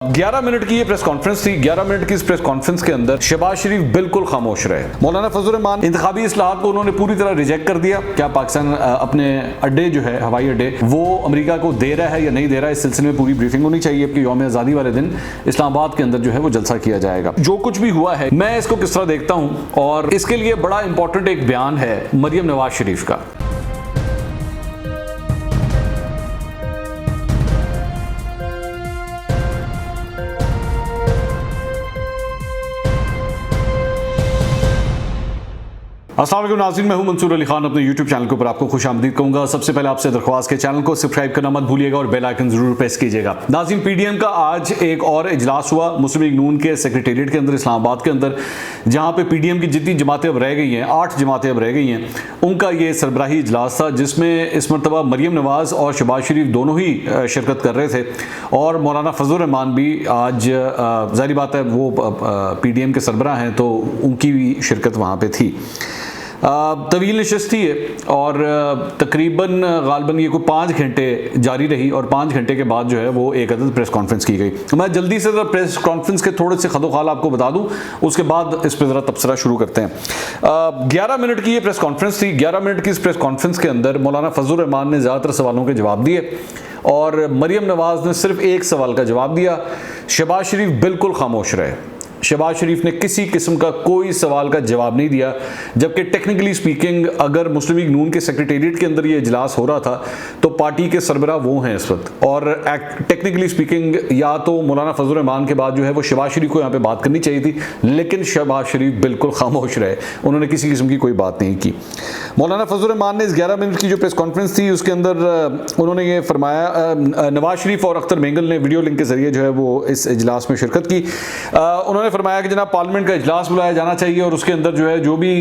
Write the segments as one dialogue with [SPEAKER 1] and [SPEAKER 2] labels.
[SPEAKER 1] 11 minute की ये press conference थी। 11 मिनट की इस प्रेस कॉन्फ्रेंस के अंदर शहबाज शरीफ बिल्कुल खामोश रहे। मौलाना फजल रहमान इंतखाबी इस्लाहात को उन्होंने पूरी तरह रिजेक्ट कर दिया। क्या पाकिस्तान अपने अड्डे जो है हवाई अड्डे वो अमेरिका को दे रहा है या नहीं दे रहा है, इस सिलसिले में पूरी ब्रीफिंग होनी चाहिए कि यौम आज़ादी वाले दिन इस्लामाबाद के अंदर जो है वो जलसा किया जाएगा। जो कुछ भी हुआ है मैं इसको किस तरह देखता हूँ, और इसके लिए बड़ा इंपॉर्टेंट एक बयान है मरियम नवाज शरीफ का। अस्सलाम वालेकुम नाज़रीन, मैं हूं मंसूर अली खान। अपने YouTube चैनल के ऊपर आपको खुश आमदीद कहूँगा। सबसे पहले आपसे दरख्वास्त के चैनल को सब्सक्राइब करना मत भूलिएगा और बेल आइकन जरूर प्रेस कीजिएगा। नाज़रीन, PDM का आज एक और इजलास हुआ मुस्लिम लीग नून के सेक्रेटेरिएट के अंदर इस्लामाबाद के अंदर, जहाँ पे PDM की जितनी जमातें अब रह गई हैं, 8 जमातें अब रह गई हैं, उनका ये सरबराही इजलास था, जिसमें इस मरतबा मरियम नवाज़ और शहबाज शरीफ दोनों ही शिरकत कर रहे थे। और मौलाना फजल रहमान भी आज, ज़ाहिर बात है वो PDM के सरबराह हैं तो उनकी भी शिरकत वहाँ पर थी। तवील नशस्त थी और तकरीबन गालबन ये कोई 5 घंटे जारी रही और 5 घंटे के बाद जो है वो एक अदद प्रेस कॉन्फ्रेंस की गई। मैं जल्दी से प्रेस कॉन्फ्रेंस के थोड़े से खदोखाल आपको बता दूं, उसके बाद इस पर ज़रा तबसरा शुरू करते हैं। 11 मिनट की ये प्रेस कॉन्फ्रेंस थी। 11 मिनट की इस प्रेस कॉन्फ्रेंस के अंदर मौलाना फजल रहमान ने ज़्यादातर सवालों के जवाब दिए और मरियम नवाज़ ने सिर्फ एक सवाल का जवाब दिया। शहबाज शरीफ बिल्कुल खामोश रहे। शहबाज शरीफ ने किसी किस्म का कोई सवाल का जवाब नहीं दिया, जबकि टेक्निकली स्पीकिंग अगर मुस्लिम लीग नून के सेक्रेटेरिएट के अंदर ये इजलास हो रहा था तो पार्टी के सरबराह वो हैं इस वक्त, और टेक्निकली स्पीकिंग या तो मौलाना फजल रहमान के बाद जो है वो शहबाज शरीफ को यहाँ पे बात करनी चाहिए थी, लेकिन शहबाज शरीफ बिल्कुल खामोश रहे, उन्होंने किसी किस्म की कोई बात नहीं की। मौलाना फजल रहमान ने इस 11 मिनट की जो प्रेस कॉन्फ्रेंस थी उसके अंदर उन्होंने ये फरमाया, नवाज शरीफ और अख्तर मेंगल ने वीडियो लिंक के जरिए जो है वो इस इजलास में शिरकत की। उन्होंने फरमाया कि जनाब पार्लियामेंट का इजलास बुलाया जाना चाहिए और उसके अंदर जो है जो भी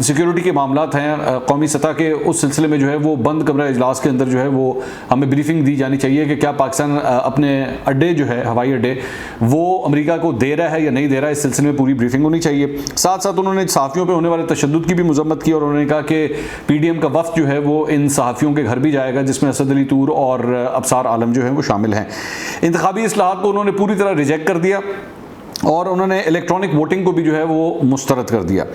[SPEAKER 1] सिक्योरिटी के मामलात हैं कौमी सतह के, उस सिलसिले में जो है वो बंद कमरा इजलास के अंदर जो है वो हमें ब्रीफिंग दी जानी चाहिए कि क्या पाकिस्तान अपने अड्डे जो है हवाई अड्डे वो अमेरिका को दे रहा है या नहीं दे रहा है, इस सिलसिले में पूरी ब्रीफिंग होनी चाहिए। साथ साथ उन्होंने सहाफ़ियों पर होने वाले तशद्दुद की भी मजम्मत की और उन्होंने कहा कि PDM का वफ्द जो है वो इन सहाफ़ियों के घर भी जाएगा, जिसमें असद अली तूर और अबसार आलम जो है वो शामिल हैं। इंतखाबी इस्लाहात को उन्होंने पूरी तरह रिजेक्ट कर दिया और उन्होंने इलेक्ट्रॉनिक वोटिंग को भी जो है वो मुस्तरद कर दिया।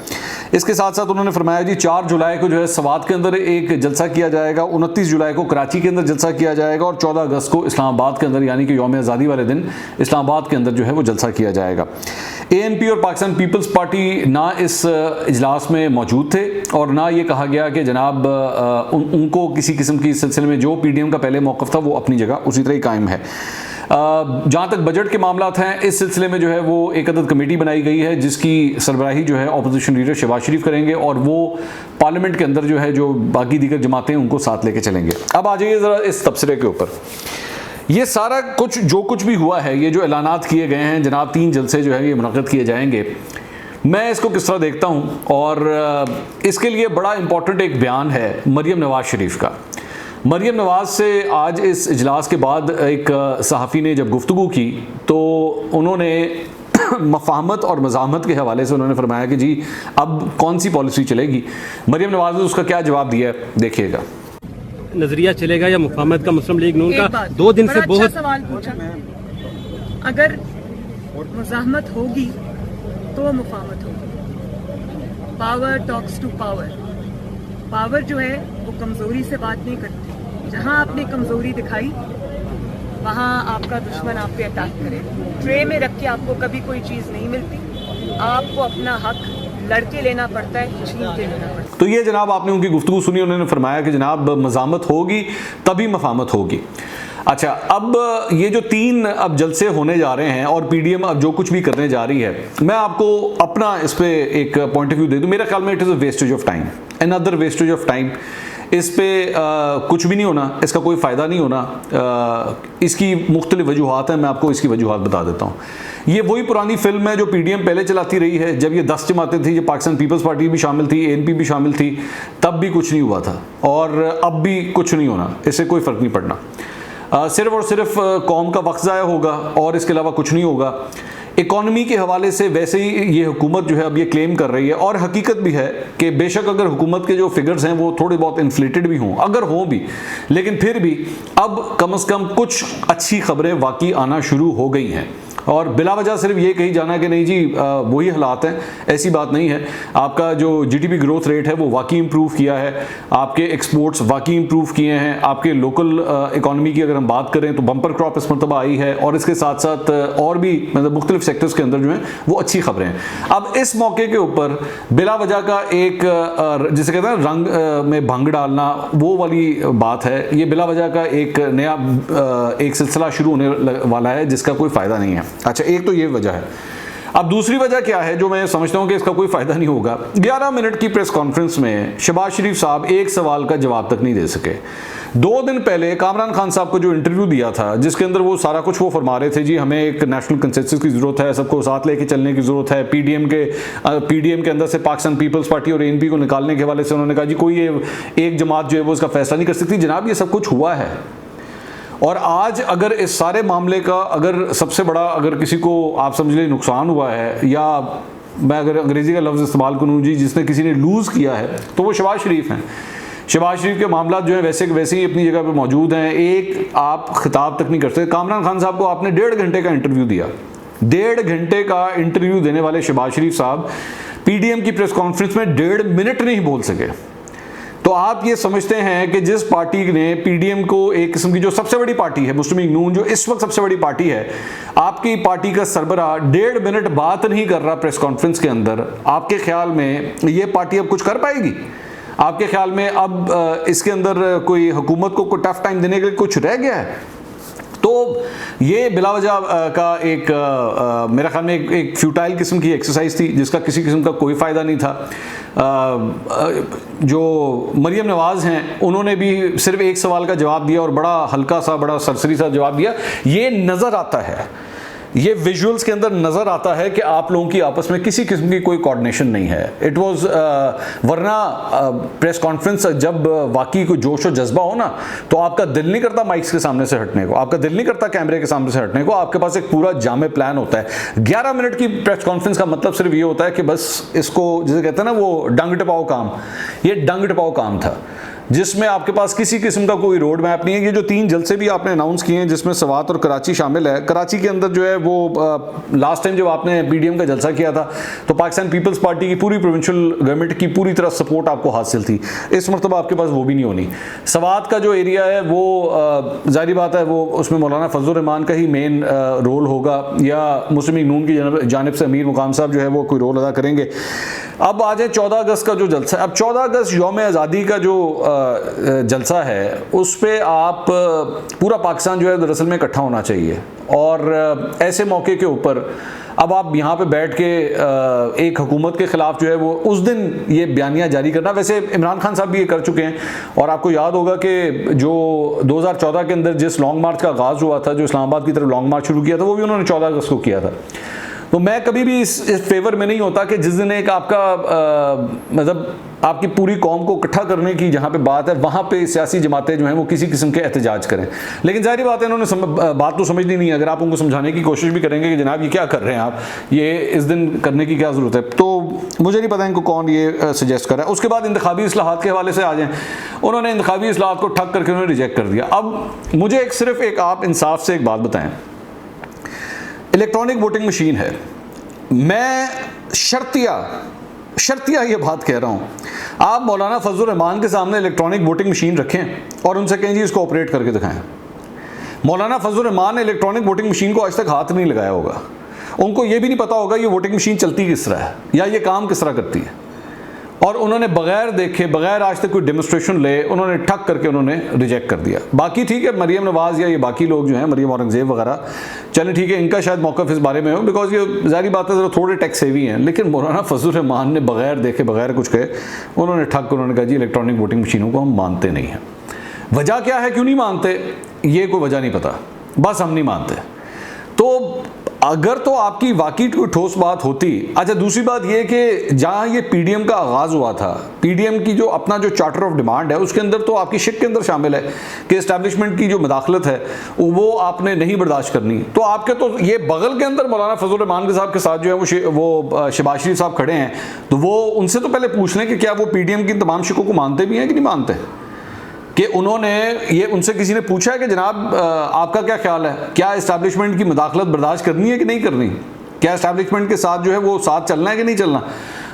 [SPEAKER 1] इसके साथ साथ उन्होंने फरमाया जी 4 जुलाई को जो है सवात के अंदर एक जलसा किया जाएगा, 29 जुलाई को कराची के अंदर जलसा किया जाएगा और 14 अगस्त को इस्लामाबाद के अंदर यानी कि यौम आज़ादी वाले दिन इस्लामाबाद के अंदर जो है वो जलसा किया जाएगा। ANP और पाकिस्तान पीपल्स पार्टी ना इस इजलास में मौजूद थे और ना ये कहा गया कि जनाब उनको किसी किस्म की इस सिलसिले में जो PDM का पहले मौक़िफ़ था वो अपनी जगह उसी तरह ही कायम है। जहाँ तक बजट के मामलात हैं, इस सिलसिले में जो है वो एक अदद कमेटी बनाई गई है जिसकी सरबराही जो है अपोजिशन लीडर शहबाज शरीफ करेंगे और वो पार्लियामेंट के अंदर जो है जो बाकी दीगर जमातें उनको साथ लेके चलेंगे। अब आ जाइए ज़रा इस तबसरे के ऊपर। ये सारा कुछ जो कुछ भी हुआ है, ये जो ऐलानात किए गए हैं जनाब, 3 जलसे जो है ये मुनक़्क़द किए जाएंगे, मैं इसको किस तरह देखता हूँ, और इसके लिए बड़ा इंपॉर्टेंट एक बयान है मरियम नवाज शरीफ का। मरियम नवाज़ से आज इस इजलास के बाद एक सहाफ़ी ने जब गुफ्तगू की तो उन्होंने मफाहमत और मज़ाहमत के हवाले से उन्होंने फरमाया कि जी अब कौन सी पॉलिसी चलेगी। मरियम नवाज़ ने उसका क्या जवाब दिया है, देखिएगा।
[SPEAKER 2] नजरिया चलेगा या मुफाहमत का मुस्लिम लीग नून का 2 दिन से बहुत
[SPEAKER 3] अच्छा सवाल पूछा। अगर मज़ाहमत होगी तो मुफाहमत होगी। Power talks to power. Power जो है वो कमजोरी से बात नहीं करती। जहां आपने कमजोरी दिखाई वहां आपका दुश्मन आप पे अटैक करे। ट्रे में रख के आपको कभी कोई चीज नहीं मिलती, आपको अपना हक लड़के लेना पड़ता है, छीन के लेना पड़ता है।
[SPEAKER 1] तो ये जनाब आपने उनकी गुफ्तगू सुनी, उन्होंने फरमाया कि जनाब मज़ाहमत होगी तभी मफाहमत होगी। अच्छा, अब ये जो 3 अब जलसे होने जा रहे हैं और PDM अब जो कुछ भी करने जा रही है, मैं आपको अपना इस पे एक पॉइंट ऑफ व्यू दे दूं। मेरे ख्याल में it is a wastage of time, another wastage of time. इस पे कुछ भी नहीं होना, इसका कोई फ़ायदा नहीं होना। इसकी मुख्तलिफ वजूहात हैं, मैं आपको इसकी वजूहात बता देता हूँ। ये वही पुरानी फिल्म है जो PDM पहले चलाती रही है, जब ये 10 जमातें थी, जब पाकिस्तान पीपल्स पार्टी भी शामिल थी, ANP भी शामिल थी, तब भी कुछ नहीं हुआ था और अब भी कुछ नहीं होना, इससे कोई फ़र्क नहीं पड़ना। सिर्फ और सिर्फ कौम का वक्त ज़ाया होगा और इसके अलावा कुछ नहीं होगा। इकॉनमी के हवाले से वैसे ही ये हुकूमत जो है अब ये क्लेम कर रही है, और हकीकत भी है कि बेशक अगर हुकूमत के जो फिगर्स हैं वो थोड़े बहुत इन्फ्लेटेड भी हों, अगर हों भी, लेकिन फिर भी अब कम से कम कुछ अच्छी खबरें वाकई आना शुरू हो गई हैं। और बिला वजह सिर्फ ये कही जाना कि नहीं जी वही हालात हैं, ऐसी बात नहीं है। आपका जो जीडीपी ग्रोथ रेट है वो वाकई इंप्रूव किया है, आपके एक्सपोर्ट्स वाकई इंप्रूव किए हैं, आपके लोकल इकॉनमी की अगर हम बात करें तो बम्पर क्रॉप इस मरतबा आई है, और इसके साथ साथ और भी मतलब मुख्तलिफ सेक्टर्स के अंदर जो हैं वो अच्छी खबरें हैं। अब इस मौके के ऊपर बिला वजह का एक जिसे कहते हैं रंग में भंग डालना, वो वाली बात है। ये बिला वजह का एक नया एक सिलसिला शुरू होने वाला है जिसका कोई फ़ायदा नहीं है। अच्छा, एक तो ये वजह है। अब दूसरी वजह क्या है जो मैं समझता हूं कि इसका कोई फायदा नहीं होगा। 11 मिनट की प्रेस कॉन्फ्रेंस में शहबाज शरीफ साहब एक सवाल का जवाब तक नहीं दे सके। 2 दिन पहले कामरान खान साहब को जो इंटरव्यू दिया था, जिसके अंदर वो सारा कुछ वो फरमा रहे थे जी हमें एक नेशनल कंसेंसस की जरूरत है, सबको साथ लेके चलने की जरूरत है, पीडीएम के अंदर से पाकिस्तान पीपल्स पार्टी और एनपी को निकालने के हवाले से उन्होंने कहा जी कोई एक जमात जो है वो इसका फैसला नहीं कर सकती। जनाब ये सब कुछ हुआ है, और आज अगर इस सारे मामले का अगर सबसे बड़ा अगर किसी को आप समझ लें नुकसान हुआ है, या मैं अगर अंग्रेजी का लफ्ज़ इस्तेमाल करूँ जी जिसने किसी ने लूज़ किया है, तो वो शहबाज शरीफ हैं। शहबाज शरीफ के मामला जो है वैसे के वैसे ही अपनी जगह पे मौजूद हैं, एक आप खिताब तक नहीं कर सकते। कामरान खान साहब को आपने 1.5 घंटे का इंटरव्यू दिया, 1.5 घंटे का इंटरव्यू देने वाले शहबाज शरीफ साहब पीडीएम की प्रेस कॉन्फ्रेंस में 1.5 मिनट नहीं बोल सके। तो आप ये समझते हैं कि जिस पार्टी ने पीडीएम को एक किस्म की जो सबसे बड़ी पार्टी है मुस्लिम लीग नून, जो इस वक्त सबसे बड़ी पार्टी है, आपकी पार्टी का सरबराह 1.5 मिनट बात नहीं कर रहा प्रेस कॉन्फ्रेंस के अंदर, आपके ख्याल में ये पार्टी अब कुछ कर पाएगी? आपके ख्याल में अब इसके अंदर कोई हुकूमत को कोई टफ टाइम देने के लिए कुछ रह गया है? तो ये बिला वजह का एक मेरे ख्याल में एक फ्यूटाइल किस्म की एक्सरसाइज थी जिसका किसी किस्म का कोई फ़ायदा नहीं था। जो मरियम नवाज़ हैं उन्होंने भी सिर्फ एक सवाल का जवाब दिया और बड़ा हल्का सा बड़ा सरसरी सा जवाब दिया। ये नज़र आता है, ये विजुअल्स के अंदर नज़र आता है कि आप लोगों की आपस में किसी किस्म की कोई कोऑर्डिनेशन नहीं है। इट वाज वरना प्रेस कॉन्फ्रेंस जब वाकई कोई जोश और जज्बा हो ना, तो आपका दिल नहीं करता माइक्स के सामने से हटने को, आपका दिल नहीं करता कैमरे के सामने से हटने को, आपके पास एक पूरा जामे प्लान होता है। 11 मिनट की प्रेस कॉन्फ्रेंस का मतलब सिर्फ ये होता है कि बस इसको जिसे कहते हैं ना वो डंग टपाओ काम, ये डंग टपाओ काम था जिसमें आपके पास किसी किस्म का कोई रोड मैप नहीं है। ये जो 3 जलसे भी आपने अनाउंस किए हैं जिसमें सवात और कराची शामिल है, कराची के अंदर जो है वो लास्ट टाइम जब आपने पीडीएम का जलसा किया था तो पाकिस्तान पीपल्स पार्टी की पूरी प्रोविंशियल गवर्नमेंट की पूरी तरह सपोर्ट आपको हासिल थी। इस मरतबा आपके पास वो भी नहीं होनी। सवात का जो एरिया है वो जाहिर बात है वो उसमें मौलाना फजल रहमान का ही मेन रोल होगा, या मुस्लिम लीग नून की जानिब से अमीर मुकाम साहब जो है वो कोई रोल अदा करेंगे। अब आ जाए 14 अगस्त का जो जलसा है। अब 14 अगस्त यौम आज़ादी का जो जलसा है उस पर आप पूरा पाकिस्तान जो है दरअसल में इकट्ठा होना चाहिए, और ऐसे मौके के ऊपर अब आप यहाँ पे बैठ के एक हुकूमत के ख़िलाफ़ जो है वो उस दिन ये बयानियाँ जारी करना, वैसे इमरान खान साहब भी ये कर चुके हैं। और आपको याद होगा कि जो 2014 के अंदर जिस लॉन्ग मार्च का आगाज़ हुआ था, जो इस्लामाबाद की तरफ लॉन्ग मार्च शुरू किया था, वो भी उन्होंने 14 अगस्त को किया था। तो मैं कभी भी इस फेवर में नहीं होता कि जिस दिन एक आपका मतलब आपकी पूरी कौम को इकट्ठा करने की जहाँ पे बात है वहाँ पे सियासी जमातें जो हैं वो किसी किस्म के एहतजाज करें। लेकिन जाहिर बात है इन्होंने बात तो समझनी नहीं है। अगर आप उनको समझाने की कोशिश भी करेंगे कि जनाब ये क्या कर रहे हैं आप, ये इस दिन करने की क्या ज़रूरत है, तो मुझे नहीं पता इनको कौन ये सजेस्ट कर रहा है। उसके बाद इंतखाबी इस्लाहात के हवाले से आ जाएँ, उन्होंने इंतखाबी इस्लाहात को ठग करके उन्होंने रिजेक्ट कर दिया। अब मुझे सिर्फ एक आप इंसाफ से एक बात बताएं, इलेक्ट्रॉनिक वोटिंग मशीन है, मैं शर्तिया ये बात कह रहा हूँ, आप मौलाना फजल रहमान के सामने इलेक्ट्रॉनिक वोटिंग मशीन रखें और उनसे कहें जी इसको ऑपरेट करके दिखाएं। मौलाना फजल रहमान ने इलेक्ट्रॉनिक वोटिंग मशीन को आज तक हाथ नहीं लगाया होगा, उनको ये भी नहीं पता होगा ये वोटिंग मशीन चलती किस तरह है या ये काम किस तरह करती है, और उन्होंने बगैर देखे बगैर आज तक कोई डेमोस्ट्रेशन ले उन्होंने ठग करके उन्होंने रिजेक्ट कर दिया। बाकी ठीक है, मरियम नवाज़ या ये बाकी लोग जो हैं मरियम औरंगज़ेब वगैरह, चलें ठीक है, इनका शायद मौक़िफ़ इस बारे में हो बिकॉज ये ज़ाहिर बात है ज़रा थोड़े टैक्स सेवी हैं। लेकिन मौलाना फजल रहमान ने बगैर देखे बगैर कुछ कहे उन्होंने ठग कर उन्होंने कहा जी इलेक्ट्रॉनिक वोटिंग मशीनों को हम मानते नहीं हैं। वजह क्या है, क्यों नहीं मानते, ये कोई वजह नहीं पता, बस हम नहीं मानते। तो अगर तो आपकी वाकई कोई ठोस बात होती। अच्छा, दूसरी बात यह कि जहां ये पीडीएम का आगाज हुआ था, पीडीएम की जो अपना जो चार्टर ऑफ डिमांड है उसके अंदर तो आपकी शिक के अंदर शामिल है कि एस्टैब्लिशमेंट की जो मदाखलत है वो आपने नहीं बर्दाश्त करनी। तो आपके तो ये बगल के अंदर मौलाना फजल रहमान के साहब के साथ जो है वो शहबाज शरीफ साहब खड़े हैं, तो वो उनसे तो पहले पूछ लें कि क्या वो पीडीएम की तमाम शिकों को मानते भी हैं कि नहीं मानते, कि उन्होंने ये उनसे किसी ने पूछा है कि जनाब आपका क्या ख्याल है, क्या इस्टेब्लिशमेंट की मुदाखलत बर्दाश्त करनी है कि नहीं करनी, क्या इस्टेब्लिशमेंट के साथ जो है वो साथ चलना है कि नहीं चलना।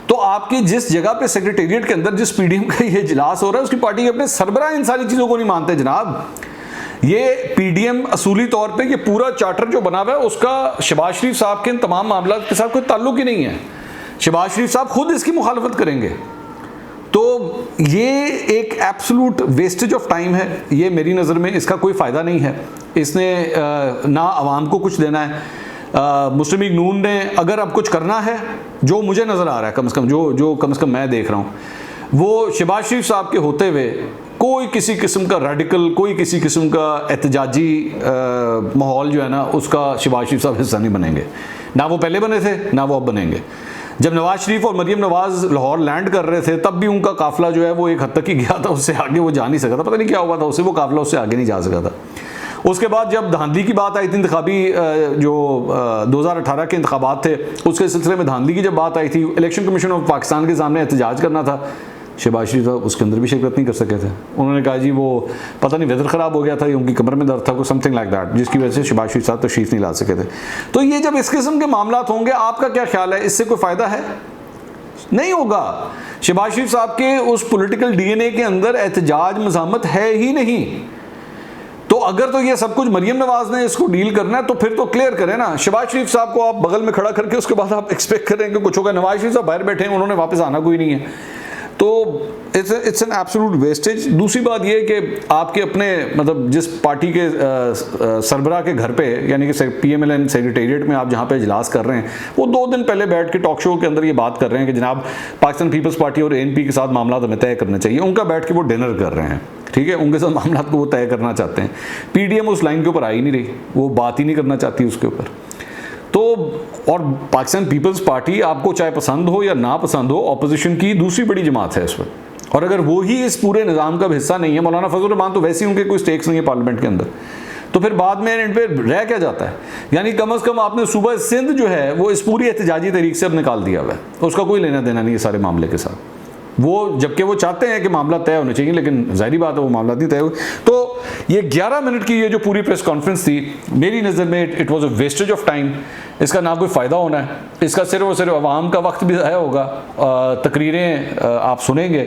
[SPEAKER 1] तो आपकी जिस जगह पे सेक्रेटेरिएट के अंदर जिस पीडीएम का ये इजलास हो रहा है उसकी पार्टी के अपने सरबराह इन सारी चीज़ों को नहीं मानते जनाब। ये पीडीएम असूली तौर पे ये पूरा चार्टर जो बना हुआ है उसका शहबाज शरीफ साहब के इन तमाम मामला के साथ कोई ताल्लुक ही नहीं है। शहबाज शरीफ साहब खुद इसकी मुखालफत करेंगे। तो ये एक एब्सोल्यूट वेस्टेज ऑफ टाइम है, ये मेरी नज़र में इसका कोई फ़ायदा नहीं है। इसने ना आवाम को कुछ देना है। मुस्लिम लीग नून ने अगर अब कुछ करना है, जो मुझे नज़र आ रहा है कम से कम जो कम से कम मैं देख रहा हूँ, वो शहबाज शरीफ साहब के होते हुए कोई किसी किस्म का रेडिकल, कोई किसी किस्म का एहतजाजी माहौल जो है ना उसका शहबाज शरीफ साहब हिस्सा नहीं बनेंगे। ना वो पहले बने थे ना वो अब बनेंगे। जब नवाज शरीफ और मरियम नवाज लाहौर लैंड कर रहे थे तब भी उनका काफिला जो है वो एक हद तक ही गया था, उससे आगे वो जा नहीं सका था। पता नहीं क्या हुआ था उससे, वो काफिला उससे आगे नहीं जा सका था। उसके बाद जब धांधली की बात आई थी, इंतखाबी जो 2018 के इंतखाबात थे उसके सिलसिले में धांधली की जब बात आई थी, इलेक्शन कमीशन ऑफ पाकिस्तान के सामने एहतजाज करना था, शहबाज शरीफ साहब उसके अंदर भी शिरकत नहीं कर सके थे। उन्होंने कहा जी वो पता नहीं वेदर ख़राब हो गया था या उनकी कमर में दर्द था, कोई समथिंग लाइक दैट, जिसकी वजह से शहबाज शरीफ साहब तशरीफ नहीं ला सके थे। तो ये जब इस किस्म के मामला होंगे, आपका क्या ख्याल है, इससे कोई फ़ायदा है? नहीं होगा। शहबाज शरीफ साहब के उस पॉलिटिकल डीएनए के अंदर एहतजाज मज़ामत है ही नहीं। तो अगर तो ये सब कुछ मरियम नवाज ने इसको डील करना है तो फिर तो क्लियर करें ना। शहबाज शरीफ साहब को आप बगल में खड़ा करके उसके बाद आप एक्सपेक्ट करें कि कुछ होगा। नवाज शरीफ साहब बाहर बैठे हैं, उन्होंने वापस आना कोई नहीं है, तो इट्स एन एब्सोल्यूट वेस्टेज। दूसरी बात ये कि आपके अपने मतलब जिस पार्टी के सरबराह के घर पे, यानी कि पीएमएलएन सेक्रेटेरिएट में आप जहाँ पे इजलास कर रहे हैं, वो 2 दिन पहले बैठ के टॉक शो के अंदर ये बात कर रहे हैं कि जनाब पाकिस्तान पीपल्स पार्टी और एएनपी के साथ मामला हमें तय करना चाहिए। उनका बैठ के वो डिनर कर रहे हैं, ठीक है, उनके साथ मामला को वो तय करना चाहते हैं। पीडीएम उस लाइन के ऊपर आ ही नहीं रही, वो बात ही नहीं करना चाहती उसके ऊपर। तो और पाकिस्तान पीपल्स पार्टी आपको चाहे पसंद हो या ना पसंद हो, ऑपोजिशन की दूसरी बड़ी जमात है इस वक्त, और अगर वो ही इस पूरे निज़ाम का हिस्सा नहीं है, मौलाना फजल रहमान तो वैसे ही उनके कोई स्टेक्स नहीं है पार्लियामेंट के अंदर, तो फिर बाद में इन पे रह क्या जाता है। यानी कम से कम आपने सूबा सिंध जो है वो इस पूरी एहतजाजी तरीके से अब निकाल दिया हुआ है, उसका कोई लेना देना नहीं है सारे मामले के साथ। वो जबकि वो चाहते हैं कि मामला तय होना चाहिए, लेकिन जाहिर बात है वो मामला नहीं तय हुआ। तो ये 11 मिनट की ये जो पूरी प्रेस कॉन्फ्रेंस थी, मेरी नज़र में it was a wastage of time. इसका ना कोई फ़ायदा होना है, इसका सिर्फ और सिर्फ आवाम का वक्त भी ज़ाया होगा। तकरीरें आप सुनेंगे,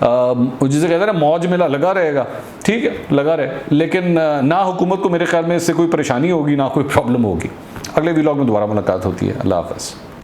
[SPEAKER 1] जिसे कहते हैं ना मौज मेला लगा रहेगा, ठीक है लगा रहे, लेकिन ना हुकूमत को मेरे ख्याल में इससे कोई परेशानी होगी ना कोई प्रॉब्लम होगी। अगले व्लॉग में दोबारा मुलाकात होती है। अल्लाह हाफ़िज़।